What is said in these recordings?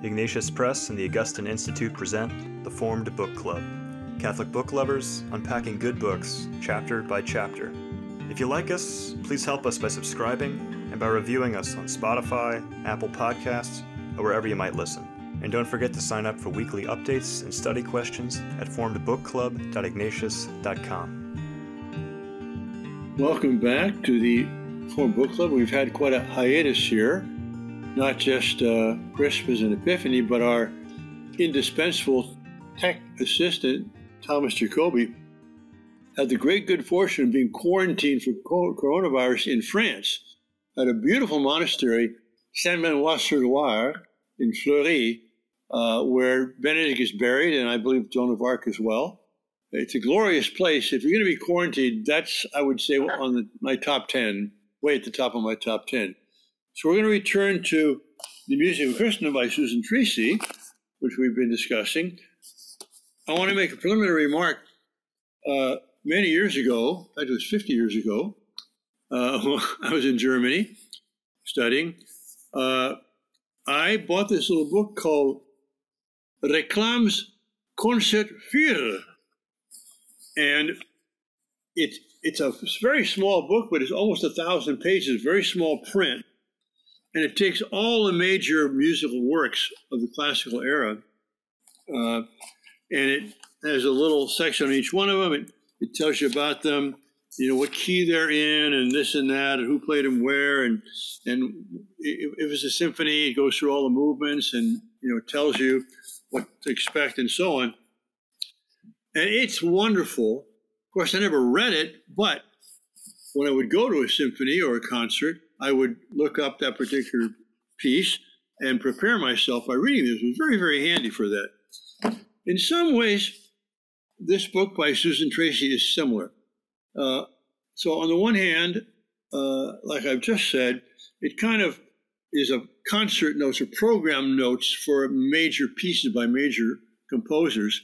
Ignatius Press and the Augustine Institute present the Formed Book Club. Catholic book lovers unpacking good books, chapter by chapter. If you like us, please help us by subscribing and by reviewing us on Spotify, Apple Podcasts, or wherever you might listen. And don't forget to sign up for weekly updates and study questions at formedbookclub.ignatius.com. Welcome back to the Formed Book Club. We've had quite a hiatus here. Not just Christmas and Epiphany, but our indispensable tech assistant, Thomas Jacoby, had the great good fortune of being quarantined for coronavirus in France at a beautiful monastery, Saint-Manoir-sur-Loire in Fleury, where Benedict is buried, and I believe Joan of Arc as well. It's a glorious place. If you're going to be quarantined, that's, I would say, on my top 10, way at the top of my top 10. So we're going to return to The Music of Christendom by Susan Treacy, which we've been discussing. I want to make a preliminary remark. Many years ago, in fact, it was 50 years ago, I was in Germany studying. I bought this little book called Reclams Concert für. And it's a very small book, but it's almost 1,000 pages, very small print. And it takes all the major musical works of the classical era, and it has a little section on each one of them. It tells you about them, you know, what key they're in, and this and that, and who played them where, and if it's a symphony, it goes through all the movements, and it tells you what to expect, and so on. And it's wonderful. Of course, I never read it, but when I would go to a symphony or a concert, I would look up that particular piece and prepare myself by reading this. It was very, very handy for that. In some ways, this book by Susan Treacy is similar. So on the one hand, like I've just said, it kind of is a concert notes or program notes for major pieces by major composers.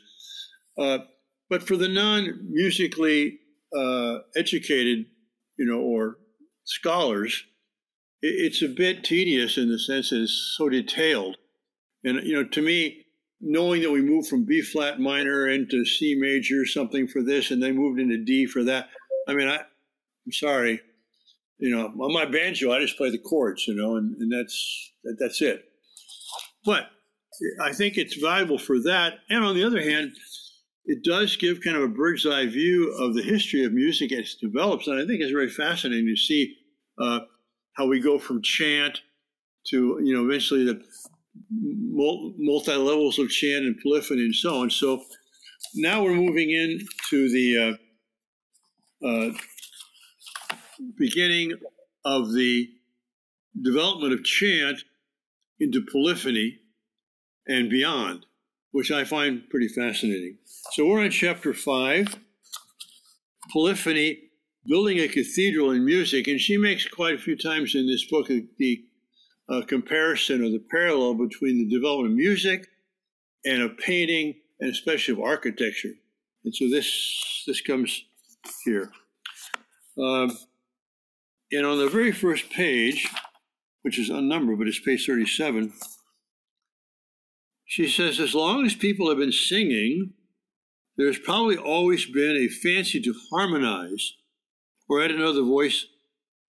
But for the non-musically educated, or scholars, it's a bit tedious in the sense that it's so detailed. And, to me, knowing that we moved from B flat minor into C major, something for this, and then moved into D for that. I mean, I'm sorry, on my banjo, I just play the chords, and that's it. But I think it's valuable for that. And on the other hand, it does give kind of a bird's eye view of the history of music as it develops. And I think it's very fascinating to see how we go from chant to, eventually the multi-levels of chant and polyphony and so on. So now we're moving into the beginning of the development of chant into polyphony and beyond, which I find pretty fascinating. So we're on chapter 5, Polyphony, Building a Cathedral in Music, and she makes quite a few times in this book the comparison or the parallel between the development of music and of painting, and especially of architecture. And so this comes here. And on the very first page, which is unnumbered, but it's page 37, she says, as long as people have been singing, there's probably always been a fancy to harmonize or add another voice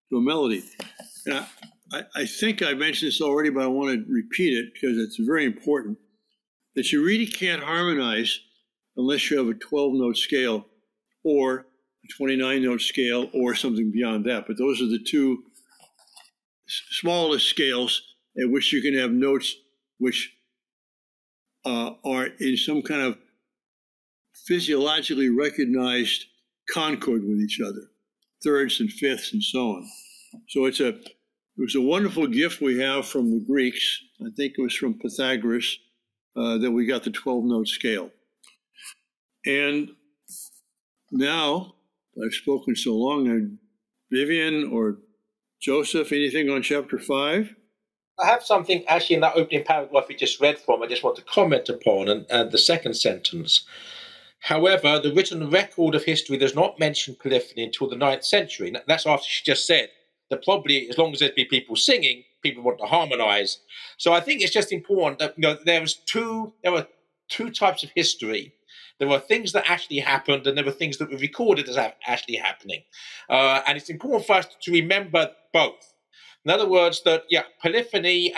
to a melody. And I think I mentioned this already, but I want to repeat it because it's very important, that you really can't harmonize unless you have a 12-note scale or a 29-note scale or something beyond that. But those are the two smallest scales at which you can have notes which are in some kind of physiologically recognized concord with each other, thirds and fifths and so on. So it was a wonderful gift we have from the Greeks. I think it was from Pythagoras that we got the 12-note scale. And now, I've spoken so long, Vivian or Joseph, anything on chapter 5? I have something actually in that opening paragraph we just read from, I just want to comment upon, and the second sentence. However, the written record of history does not mention polyphony until the 9th century. That's after she just said that probably as long as there'd be people singing, people want to harmonize. So I think it's just important that there were two types of history. There were things that actually happened, and there were things that were recorded as actually happening. And it's important for us to remember both. In other words, that polyphony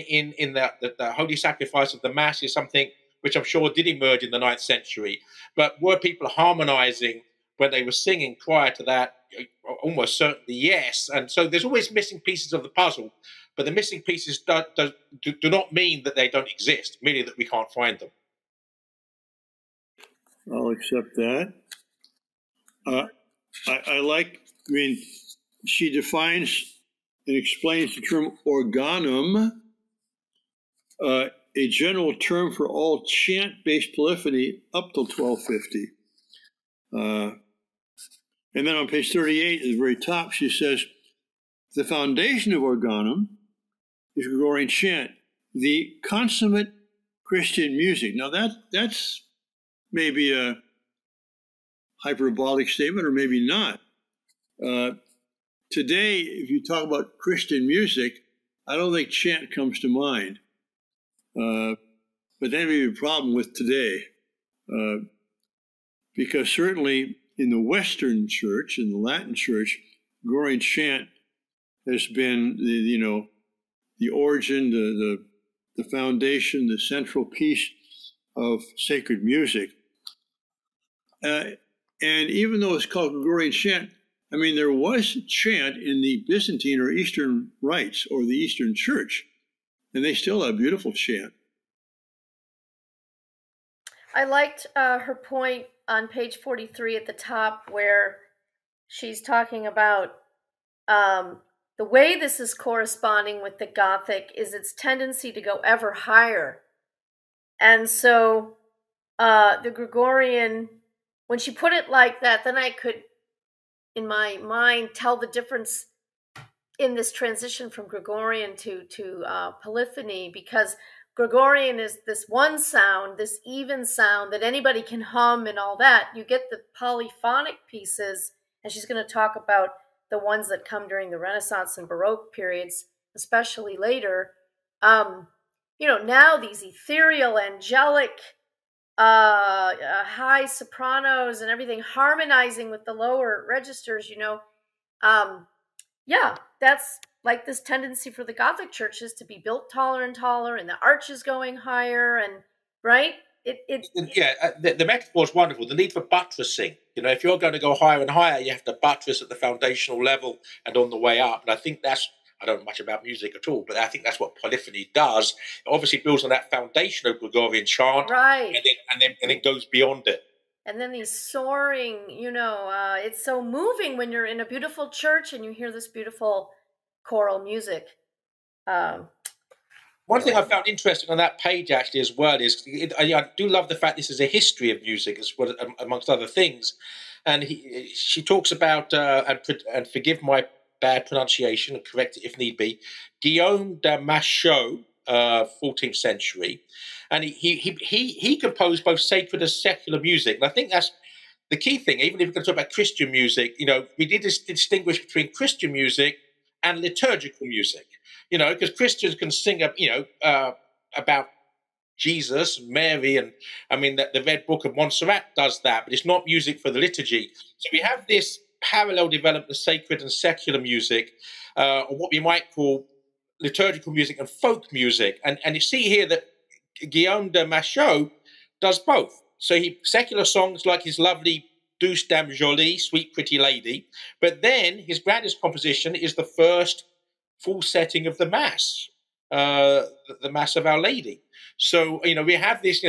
in the holy sacrifice of the Mass is something which I'm sure did emerge in the 9th century. But were people harmonizing when they were singing prior to that? Almost certainly yes. And so there's always missing pieces of the puzzle, but the missing pieces do not mean that they don't exist, merely that we can't find them. I'll accept that. She defines and explains the term organum, a general term for all chant-based polyphony up till 1250. And then on page 38, at the very top, she says, the foundation of organum is Gregorian chant, the consummate Christian music. Now that's maybe a hyperbolic statement, or maybe not. Today, if you talk about Christian music, I don't think chant comes to mind. But that may be a problem with today. Because certainly in the Western Church, in the Latin Church, Gregorian chant has been the origin, the foundation, the central piece of sacred music. And even though it's called Gregorian chant, I mean, there was chant in the Byzantine or Eastern rites or the Eastern Church, and they still have beautiful chant. I liked her point on page 43 at the top, where she's talking about the way this is corresponding with the Gothic is its tendency to go ever higher. And so the Gregorian, when she put it like that, then I could, in my mind, tell the difference in this transition from Gregorian to polyphony, because Gregorian is this one sound, this even sound that anybody can hum and all that. You get the polyphonic pieces, and she's going to talk about the ones that come during the Renaissance and Baroque periods, especially later. Now these ethereal, angelic, high sopranos and everything harmonizing with the lower registers, that's like this tendency for the Gothic churches to be built taller and taller, and the arches going higher, and right? The metaphor is wonderful. The need for buttressing. If you're going to go higher and higher, you have to buttress at the foundational level and on the way up. And I think I don't know much about music at all, but I think that's what polyphony does. It obviously builds on that foundation of Gregorian chant, right? And then goes beyond it. And then these soaring, it's so moving when you're in a beautiful church and you hear this beautiful choral music. One thing I found interesting on that page actually as well is I do love the fact this is a history of music as well, amongst other things. And she talks about, and forgive my bad pronunciation, and correct it if need be, Guillaume de Machaut, 14th century. And he composed both sacred and secular music. And I think that's the key thing. Even if we're going to talk about Christian music, we did distinguish between Christian music and liturgical music. Because Christians can sing, about Jesus and Mary, and I mean the Red Book of Montserrat does that, but it's not music for the liturgy. So we have this parallel development of sacred and secular music, or what we might call liturgical music and folk music. And you see here that Guillaume de Machaut does both. So secular songs like his lovely Douce Dame Jolie, Sweet Pretty Lady, but then his grandest composition is the first full setting of the Mass, the Mass of Our Lady. So, we have this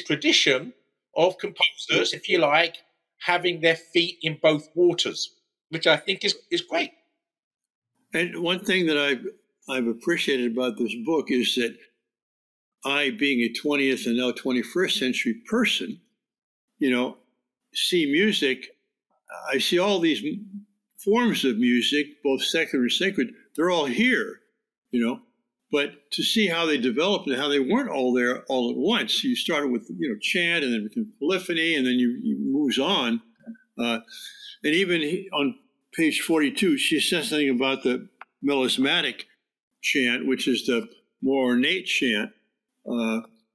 tradition of composers, if you like, having their feet in both waters, which I think is great. And one thing that I've appreciated about this book is that I, being a 20th and now 21st century person, see music. I see all these forms of music, both secular and sacred. They're all here, but to see how they developed and how they weren't all there all at once. You started with, chant, and then with polyphony, and then you moves on. And even on page 42, she says something about the melismatic chant, which is the more ornate chant,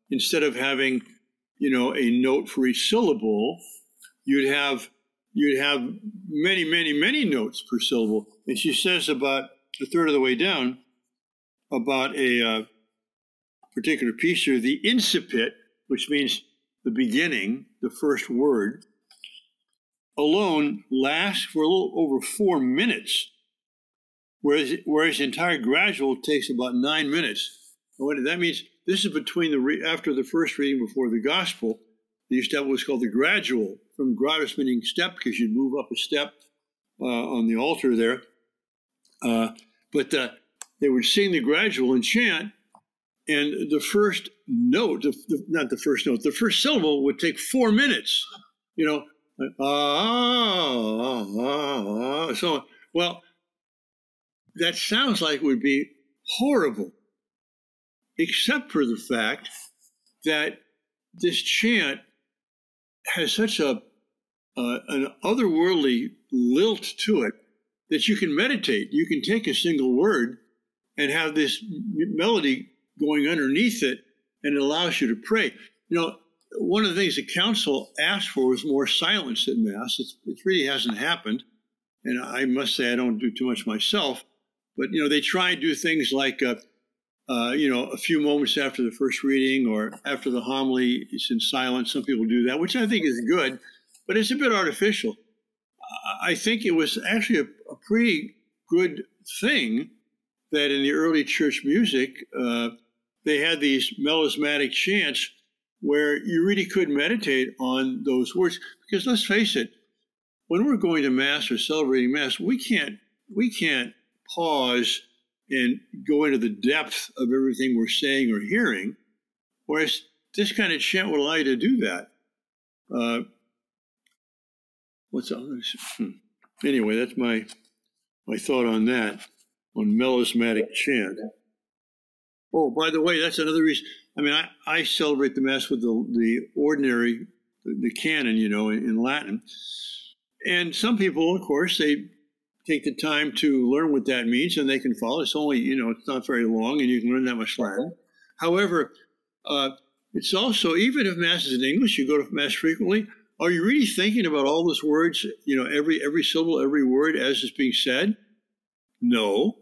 instead of having, a note for each syllable, you'd have many, many, many notes per syllable. And she says about a third of the way down about a particular piece here, the incipit, which means the beginning, the first word, alone lasts for a little over 4 minutes, whereas the entire gradual takes about 9 minutes. And what that means, this is between after the first reading before the gospel. They used to have what's called the gradual, from gradus meaning step, because you'd move up a step on the altar there. But they would sing the gradual and chant, and the first note, not the first note, the first syllable would take 4 minutes. So on. Well, that sounds like it would be horrible, except for the fact that this chant has such an otherworldly lilt to it that you can meditate. You can take a single word and have this melody going underneath it, and it allows you to pray. One of the things the council asked for was more silence at Mass. It really hasn't happened. And I must say I don't do too much myself. But, they try and do things like, a few moments after the first reading or after the homily, it's in silence. Some people do that, which I think is good, but it's a bit artificial. I think it was actually a pretty good thing that in the early church music, they had these melismatic chants where you really could meditate on those words. Because let's face it, when we're going to Mass or celebrating Mass, we can't pause and go into the depth of everything we're saying or hearing, whereas this kind of chant will allow you to do that. Anyway, that's my thought on that, on melismatic chant. Oh, by the way, that's another reason. I celebrate the Mass with the ordinary, the canon, in Latin. And some people, of course, they take the time to learn what that means, and they can follow. It's only, it's not very long, and you can learn that much Latin. However, it's also, even if Mass is in English, you go to Mass frequently, are you really thinking about all those words, every syllable, every word as it's being said? No.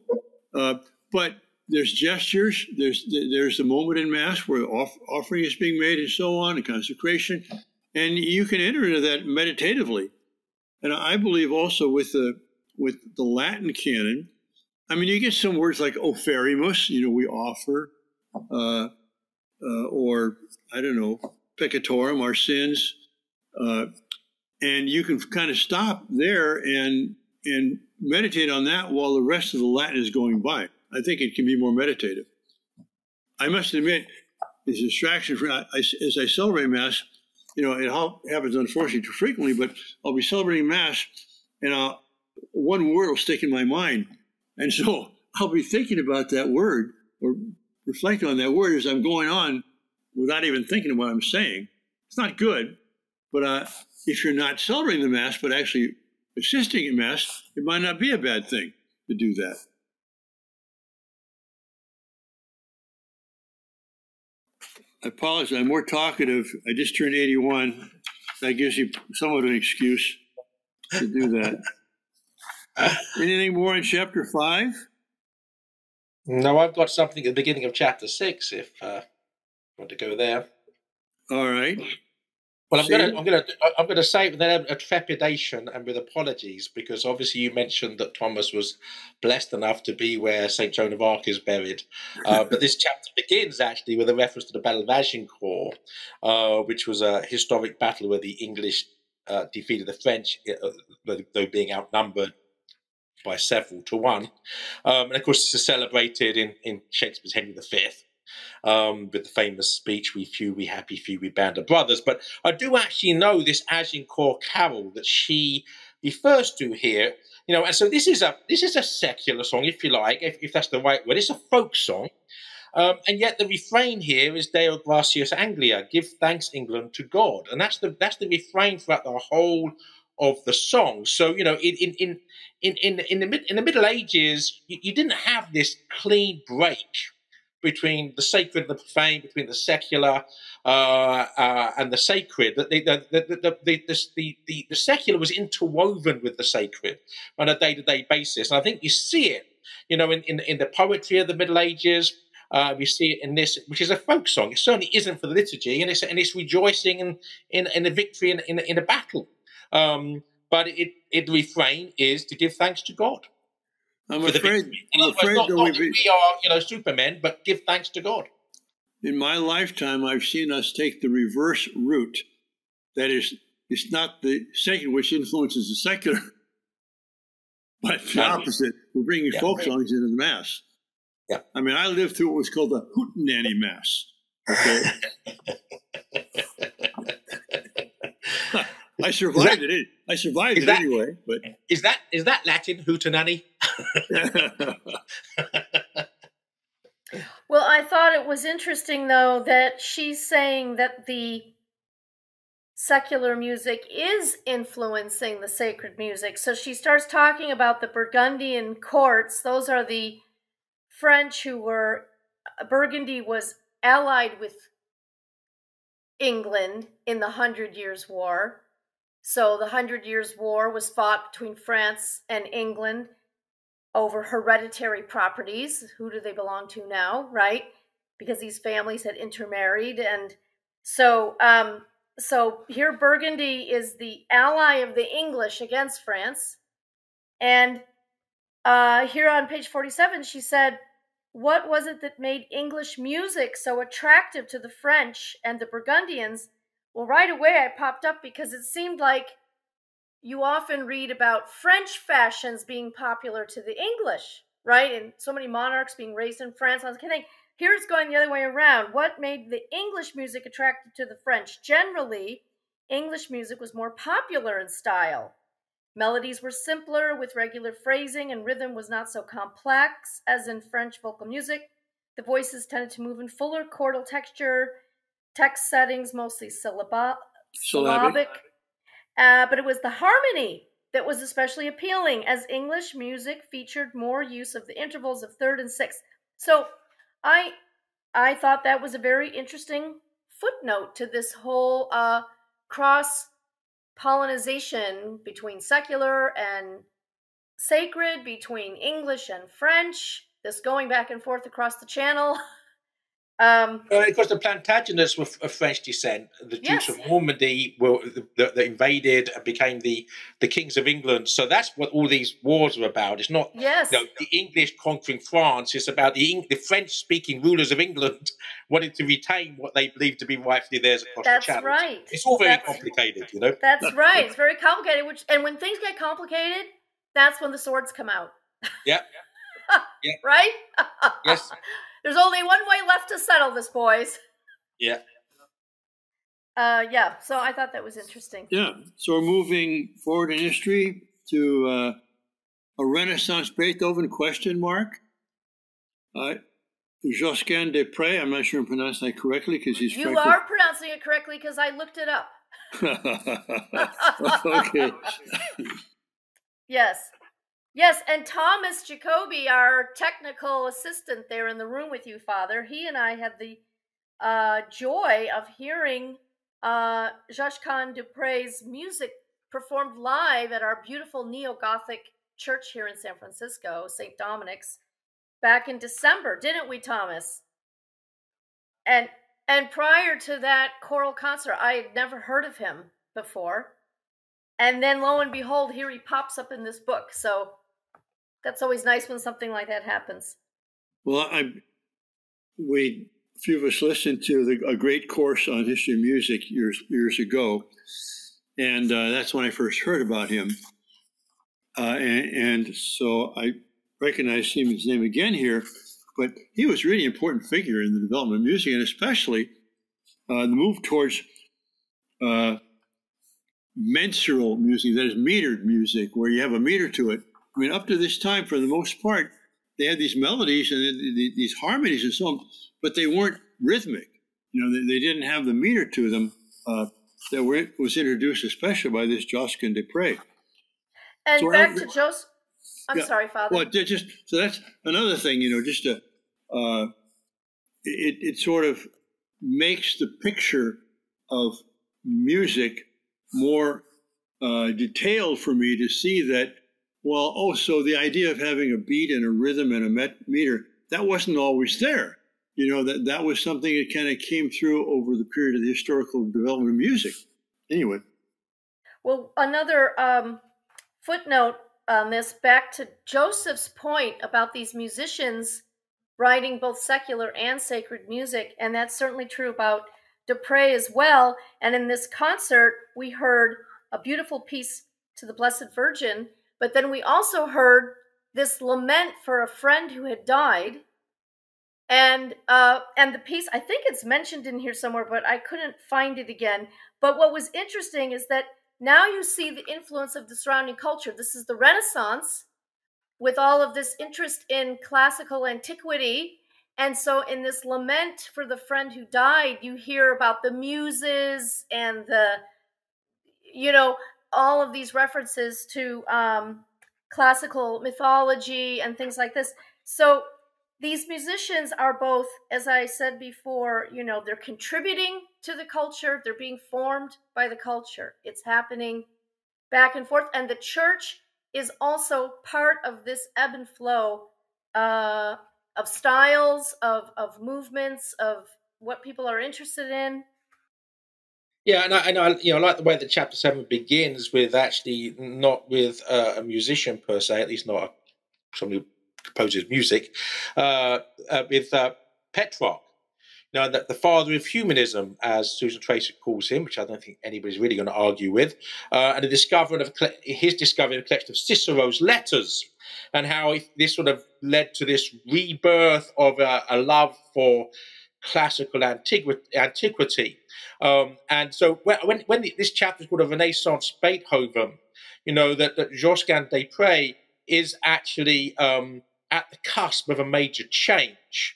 But there's gestures, there's the moment in Mass where offering is being made and so on, and consecration, and you can enter into that meditatively. And I believe also with the Latin canon, you get some words like oferimus, we offer, or, I don't know, peccatorum, our sins, and you can kind of stop there and meditate on that while the rest of the Latin is going by. I think it can be more meditative. I must admit, it's a distraction as I celebrate Mass. It happens unfortunately too frequently, but I'll be celebrating Mass, and one word will stick in my mind, and so I'll be thinking about that word or reflecting on that word as I'm going on, without even thinking of what I'm saying. It's not good, but if you're not celebrating the Mass but actually assisting in Mass, it might not be a bad thing to do that. I apologize. I'm more talkative. I just turned 81. That gives you somewhat of an excuse to do that. Anything more in chapter 5? No, I've got something at the beginning of chapter 6. If you want to go there. All right. Well, I'm going to say it with a trepidation and with apologies, because obviously you mentioned that Thomas was blessed enough to be where St. Joan of Arc is buried. But this chapter begins actually with a reference to the Battle of Agincourt, which was a historic battle where the English defeated the French, though being outnumbered by several to one. And of course, this is celebrated in Shakespeare's Henry V. With the famous speech, "We few, we happy few, we band of brothers." But I do actually know this Agincourt carol that she refers to here, and so this is a secular song, if you like, if that's the right word. It's a folk song, and yet the refrain here is "Deo gratias Anglia," "Give thanks, England, to God," and that's the refrain throughout the whole of the song. So in the Middle Ages, you didn't have this clean break between the sacred and the profane, between the secular and the sacred. The secular was interwoven with the sacred on a day-to-day basis, and I think you see it, in the poetry of the Middle Ages. We see it in this, which is a folk song. It certainly isn't for the liturgy, and it's rejoicing in a victory in a battle. But the refrain is to give thanks to God. I'm afraid not we are, supermen, but give thanks to God. In my lifetime, I've seen us take the reverse route. That is, it's not the secular which influences the secular, but the opposite. We're bringing folk songs into the Mass. Yeah. I mean, I lived through what was called the Hootenanny Mass. Okay. I survived it. I survived it anyway. But is that Latin, Hootenanny? Well, I thought it was interesting, though, that she's saying that the secular music is influencing the sacred music. So she starts talking about the Burgundian courts. Those are the French who were, Burgundy was allied with England in the 100 Years' War. So the 100 Years' War was fought between France and England over hereditary properties. Who do they belong to now, right? Because these families had intermarried. And so here Burgundy is the ally of the English against France. And here on page 47, she said, what was it that made English music so attractive to the French and the Burgundians? Well, right away I popped up because it seemed like you often read about French fashions being popular to the English, right? And so many monarchs being raised in France. I was kidding. Here it's going the other way around. What made the English music attractive to the French? Generally, English music was more popular in style. Melodies were simpler with regular phrasing, and rhythm was not so complex as in French vocal music. The voices tended to move in fuller chordal texture, text settings, mostly syllabic. But it was the harmony that was especially appealing, as English music featured more use of the intervals of third and sixth. So I thought that was a very interesting footnote to this whole cross-pollinization between secular and sacred, between English and French, this going back and forth across the channel. Because the Plantagenets were of French descent. The Dukes of Normandy were that invaded and became the kings of England. So that's what all these wars are about. It's not the English conquering France. It's about the French-speaking rulers of England wanting to retain what they believed to be rightfully theirs across the channel. That's right. It's all very complicated, That's right. It's very complicated. And when things get complicated, that's when the swords come out. Yeah. Right? Yes. There's only one way left to settle this, boys. Yeah. So I thought that was interesting. Yeah. So we're moving forward in history to a Renaissance Beethoven ? Josquin des Prés. I'm not sure I'm pronouncing that correctly because he's. You are pronouncing it correctly because I looked it up. Okay. Yes, and Thomas Jacoby, our technical assistant there in the room with you, Father, he and I had the joy of hearing Josquin des Prés' music performed live at our beautiful neo-Gothic church here in San Francisco, St. Dominic's, back in December, didn't we, Thomas? And prior to that choral concert, I had never heard of him before. And then, lo and behold, here he pops up in this book. So that's always nice when something like that happens. Well, a few of us listened to a great course on history of music years ago, and that's when I first heard about him. And so I recognize his name again here, but he was a really important figure in the development of music, and especially the move towards mensural music, that is metered music, where you have a meter to it. I mean, up to this time, for the most part, they had these melodies and these harmonies and so on, but they weren't rhythmic. They didn't have the meter to them that was introduced especially by this Josquin de Prez. And So back to Joseph. I'm yeah, sorry, Father. Well, so that's another thing, just to, it sort of makes the picture of music more detailed for me to see that, so the idea of having a beat and a rhythm and a meter, that wasn't always there. That was something that kind of came through over the period of the historical development of music. Anyway. Well, another footnote on this, back to Joseph's point about these musicians writing both secular and sacred music, and that's certainly true about Dupre as well. And in this concert, we heard a beautiful piece to the Blessed Virgin, but then we also heard this lament for a friend who had died. And the piece, I think it's mentioned in here somewhere, but I couldn't find it again. But what was interesting is that now you see the influence of the surrounding culture. This is the Renaissance with all of this interest in classical antiquity. And so in this lament for the friend who died, you hear about the muses and all of these references to classical mythology and things like this. So these musicians are both, as I said before, they're contributing to the culture. They're being formed by the culture. It's happening back and forth. And the church is also part of this ebb and flow of styles, of movements, of what people are interested in. Yeah, and I like the way that chapter 7 begins with actually not with a musician per se, at least not somebody who composes music, with Petrarch. That the father of humanism, as Susan Treacy calls him, which I don't think anybody's really going to argue with, and his discovery of a collection of Cicero's letters, and how this sort of led to this rebirth of a love for classical antiquity. And so when this chapter is called a Renaissance Beethoven, that Josquin de Prez is actually at the cusp of a major change.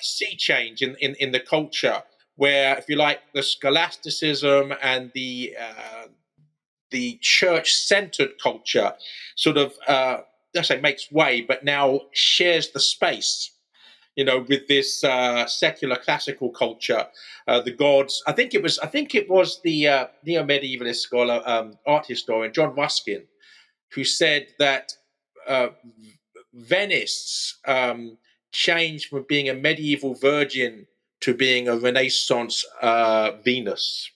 Sea change in the culture, where, if you like, the scholasticism and the church-centered culture sort of, let's say, makes way, but now shares the space, with this secular classical culture. The gods. I think it was the neo-medievalist scholar, art historian John Ruskin, who said that Venice changed from being a medieval virgin to being a Renaissance Venus.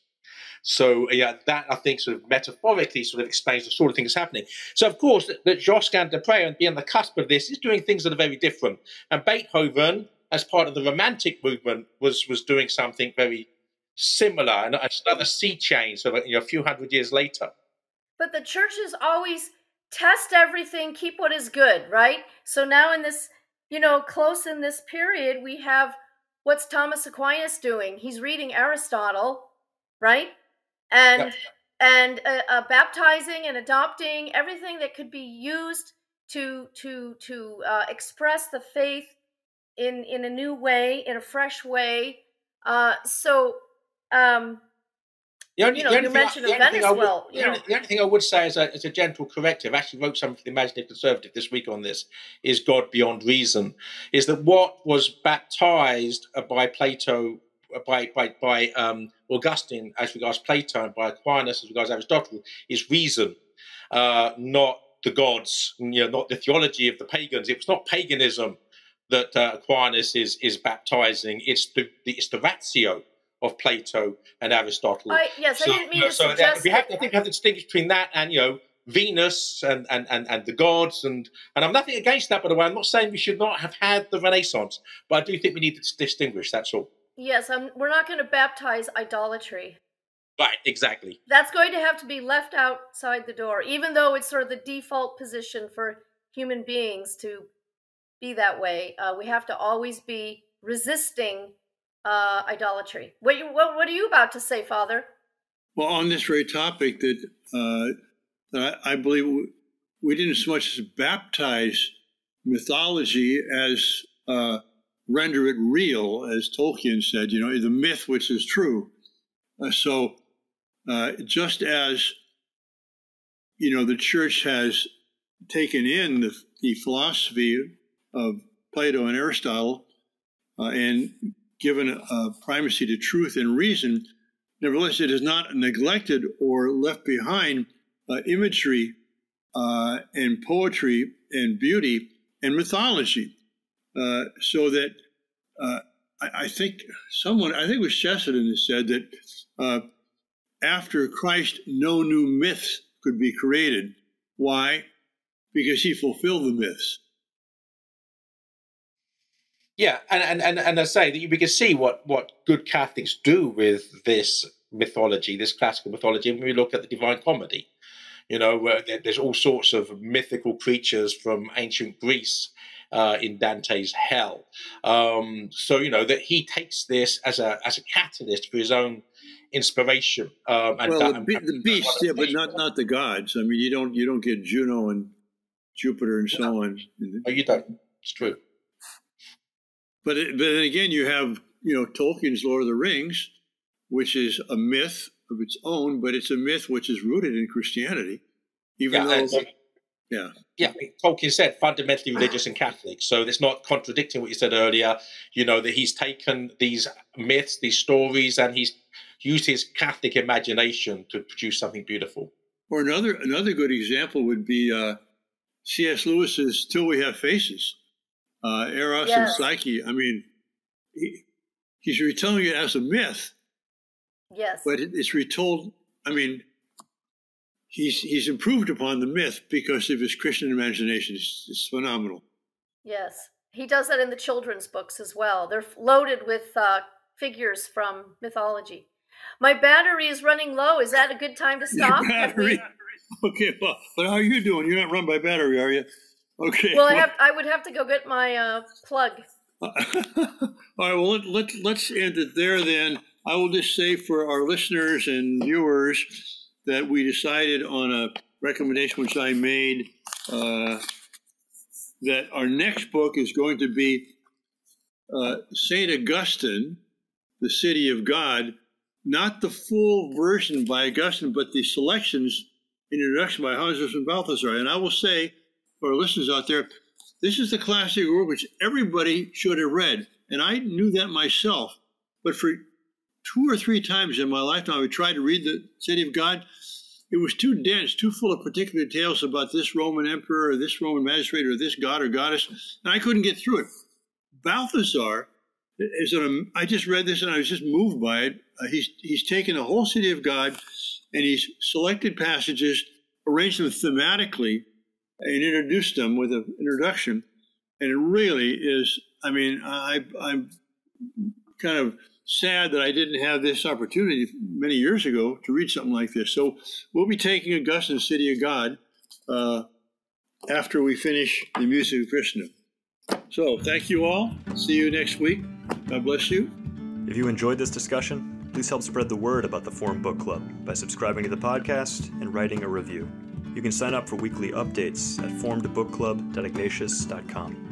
So that I think sort of metaphorically sort of explains the sort of thing that's happening. So of course that Josquin de Prez, and being on the cusp of this, is doing things that are very different. And Beethoven, as part of the Romantic movement, was doing something very similar, and it's another sea change. So a few hundred years later. But the churches always test everything, keep what is good, right? So now in this, close in this period, we have what's Thomas Aquinas doing? He's reading Aristotle, right? And baptizing and adopting everything that could be used to express the faith in a new way, in a fresh way. You mentioned Venice. The only thing I would say as a gentle corrective, I actually wrote something for the Imaginative Conservative this week on this, is God Beyond Reason, is that what was baptized by Plato, by Augustine as regards Plato, and by Aquinas as regards Aristotle, is reason, not the gods, not the theology of the pagans. It was not paganism that Aquinas is baptizing. It's the ratio of Plato and Aristotle. I didn't mean to suggest. I think we have to distinguish between that and Venus and the gods, and I'm nothing against that, by the way. I'm not saying we should not have had the Renaissance, but I do think we need to distinguish. That's all. Yes, we're not going to baptize idolatry. Right, exactly. That's going to have to be left outside the door, even though it's sort of the default position for human beings to be that way. We have to always be resisting idolatry. What are you about to say, Father? Well, on this very topic, that I believe we didn't so much as baptize mythology as render it real, as Tolkien said, the myth which is true. So just as, the church has taken in the philosophy of Plato and Aristotle and given primacy to truth and reason, nevertheless, it has not neglected or left behind imagery and poetry and beauty and mythology. So that I think it was Chesterton who said that after Christ, no new myths could be created. Why? Because he fulfilled the myths. Yeah, and I say that we can see what good Catholics do with this mythology, this classical mythology, when we look at the Divine Comedy. Where there's all sorts of mythical creatures from ancient Greece in Dante's Hell. So that he takes this as a catalyst for his own inspiration. The beasts, yeah, but not the gods. I mean, you don't get Juno and Jupiter and so on. Oh, you don't. It's true. But then again, you have Tolkien's Lord of the Rings, which is a myth of its own, but it's a myth which is rooted in Christianity, Tolkien said fundamentally religious and Catholic, so it's not contradicting what you said earlier. That he's taken these myths, these stories, and he's used his Catholic imagination to produce something beautiful. Or another good example would be C.S. Lewis's "Till We Have Faces," Eros and Psyche. I mean, he's retelling it as a myth. Yes. But it's retold. I mean, he's improved upon the myth because of his Christian imagination. It's phenomenal. Yes. He does that in the children's books as well. They're loaded with figures from mythology. My battery is running low. Is that a good time to stop? Your battery? Okay, well, but how are you doing? You're not run by battery, are you? Okay. Well, I would have to go get my plug. All right, well, let's end it there then. I will just say for our listeners and viewers that we decided on a recommendation which I made that our next book is going to be St. Augustine, The City of God, not the full version by Augustine, but the selections in introduction by Hans Joseph Balthasar. And I will say for our listeners out there, this is the classic work which everybody should have read. And I knew that myself. But for 2 or 3 times in my lifetime, I tried to read the City of God. It was too dense, too full of particular details about this Roman emperor or this Roman magistrate or this god or goddess, and I couldn't get through it. Balthasar I just read this and I was just moved by it. He's taken the whole City of God and he's selected passages, arranged them thematically, and introduced them with an introduction. And it really is, I mean, I'm kind of sad that I didn't have this opportunity many years ago to read something like this. So we'll be taking Augustine's City of God after we finish the Music of Christendom. So thank you all. See you next week. God bless you. If you enjoyed this discussion, please help spread the word about the Forum Book Club by subscribing to the podcast and writing a review. You can sign up for weekly updates at forumbookclub.ignatius.com.